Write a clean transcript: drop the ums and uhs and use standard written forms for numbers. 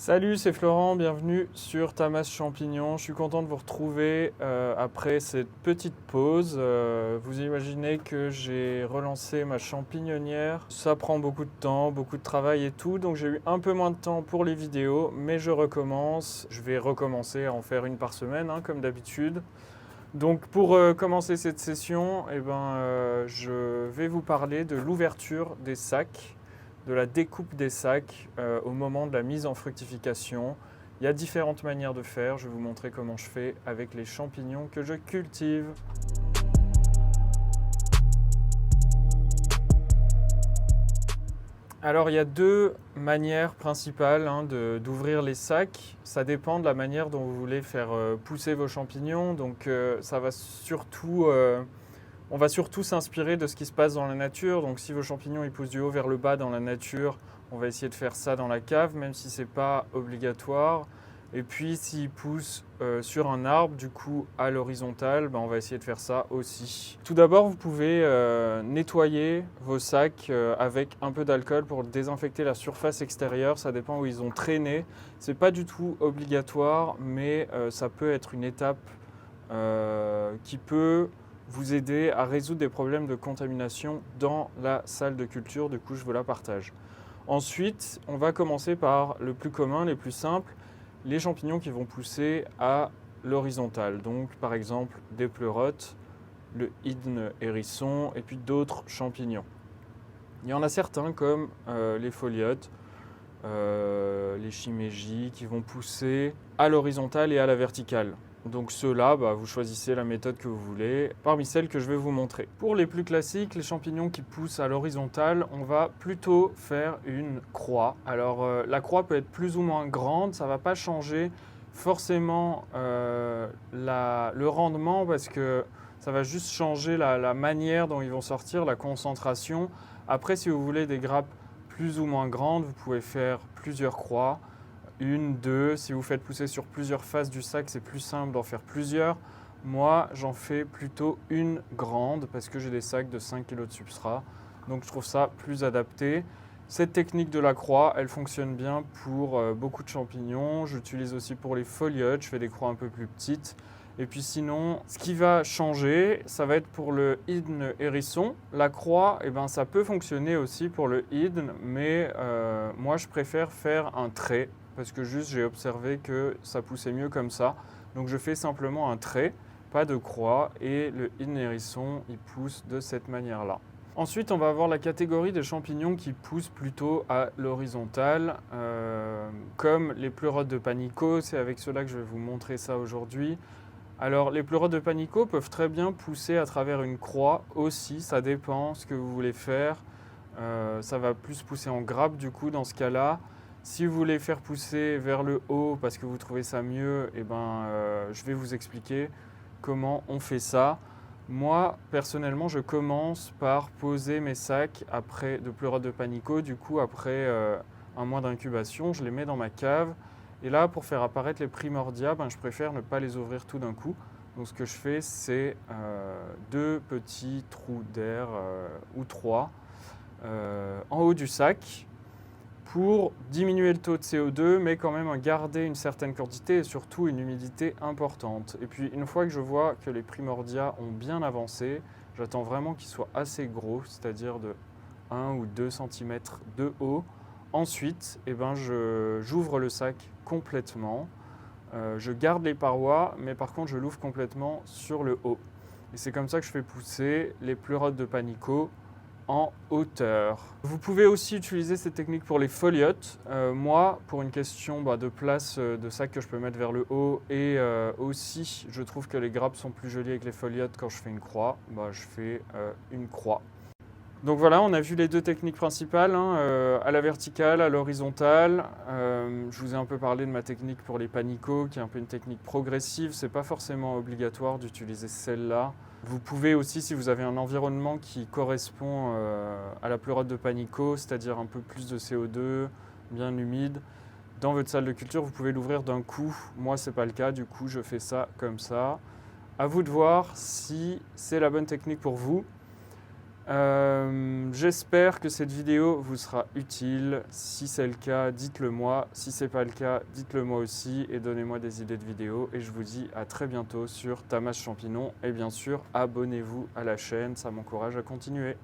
Salut, c'est Florent, bienvenue sur Tamas Champignons. Je suis content de vous retrouver après cette petite pause. Vous imaginez que j'ai relancé ma champignonnière. Ça prend beaucoup de temps, beaucoup de travail et tout, donc j'ai eu un peu moins de temps pour les vidéos, mais je recommence. Je vais recommencer à en faire une par semaine, comme d'habitude. Donc pour commencer cette session, je vais vous parler de l'ouverture des sacs, de la découpe des sacs au moment de la mise en fructification. Il y a différentes manières de faire, je vais vous montrer comment je fais avec les champignons que je cultive. Alors il y a deux manières principales d'ouvrir les sacs. Ça dépend de la manière dont vous voulez faire pousser vos champignons. Donc on va surtout s'inspirer de ce qui se passe dans la nature. Donc si vos champignons ils poussent du haut vers le bas dans la nature, on va essayer de faire ça dans la cave, même si ce n'est pas obligatoire. Et puis s'ils poussent sur un arbre, du coup à l'horizontale, on va essayer de faire ça aussi. Tout d'abord, vous pouvez nettoyer vos sacs avec un peu d'alcool pour désinfecter la surface extérieure. Ça dépend où ils ont traîné. Ce n'est pas du tout obligatoire, mais ça peut être une étape qui peut vous aider à résoudre des problèmes de contamination dans la salle de culture. Du coup, je vous la partage. Ensuite, on va commencer par le plus commun, les plus simples, les champignons qui vont pousser à l'horizontale. Donc, par exemple, des pleurotes, le hydne hérisson et puis d'autres champignons. Il y en a certains comme les foliotes, les shimeji qui vont pousser à l'horizontale et à la verticale. Donc ceux-là, vous choisissez la méthode que vous voulez parmi celles que je vais vous montrer. Pour les plus classiques, les champignons qui poussent à l'horizontale, on va plutôt faire une croix. Alors la croix peut être plus ou moins grande, ça ne va pas changer forcément le rendement parce que ça va juste changer la manière dont ils vont sortir, la concentration. Après, si vous voulez des grappes plus ou moins grandes, vous pouvez faire plusieurs croix. Une, deux, si vous faites pousser sur plusieurs faces du sac, c'est plus simple d'en faire plusieurs. Moi, j'en fais plutôt une grande parce que j'ai des sacs de 5 kg de substrat. Donc je trouve ça plus adapté. Cette technique de la croix, elle fonctionne bien pour beaucoup de champignons. J'utilise aussi pour les foliotes, je fais des croix un peu plus petites. Et puis sinon, ce qui va changer, ça va être pour le hydne hérisson. La croix, ça peut fonctionner aussi pour le hydne, mais moi je préfère faire un trait parce que juste j'ai observé que ça poussait mieux comme ça. Donc je fais simplement un trait, pas de croix, et le hydne hérisson, il pousse de cette manière-là. Ensuite, on va avoir la catégorie des champignons qui poussent plutôt à l'horizontale, comme les pleurotes de panico. C'est avec cela que je vais vous montrer ça aujourd'hui. Alors, les pleurotes de panico peuvent très bien pousser à travers une croix aussi. Ça dépend ce que vous voulez faire. Ça va plus pousser en grappe du coup dans ce cas-là. Si vous voulez faire pousser vers le haut parce que vous trouvez ça mieux, je vais vous expliquer comment on fait ça. Moi, personnellement, je commence par poser mes sacs de pleurotes de panico. Du coup, après un mois d'incubation, je les mets dans ma cave. Et là, pour faire apparaître les primordia, je préfère ne pas les ouvrir tout d'un coup. Donc ce que je fais, c'est deux petits trous d'air ou trois en haut du sac pour diminuer le taux de CO2, mais quand même garder une certaine quantité et surtout une humidité importante. Et puis une fois que je vois que les primordia ont bien avancé, j'attends vraiment qu'ils soient assez gros, c'est-à-dire de 1 ou 2 cm de haut. Ensuite, j'ouvre le sac complètement. Je garde les parois, mais par contre, je l'ouvre complètement sur le haut. Et c'est comme ça que je fais pousser les pleurotes de panico en hauteur. Vous pouvez aussi utiliser cette technique pour les foliotes. Moi, pour une question de place de sac que je peux mettre vers le haut et aussi, je trouve que les grappes sont plus jolies avec les foliotes quand je fais une croix. Je fais une croix. Donc voilà, on a vu les deux techniques principales, à la verticale, à l'horizontale. Je vous ai un peu parlé de ma technique pour les panicots, qui est un peu une technique progressive. Ce n'est pas forcément obligatoire d'utiliser celle-là. Vous pouvez aussi, si vous avez un environnement qui correspond à la pleurote de panico, c'est-à-dire un peu plus de CO2, bien humide, dans votre salle de culture, vous pouvez l'ouvrir d'un coup. Moi, ce n'est pas le cas, du coup, je fais ça comme ça. À vous de voir si c'est la bonne technique pour vous. J'espère que cette vidéo vous sera utile. Si c'est le cas, dites-le moi. Si c'est pas le cas, dites-le moi aussi et donnez-moi des idées de vidéos. Et je vous dis à très bientôt sur Tamas Champignon. Et bien sûr, abonnez-vous à la chaîne, ça m'encourage à continuer.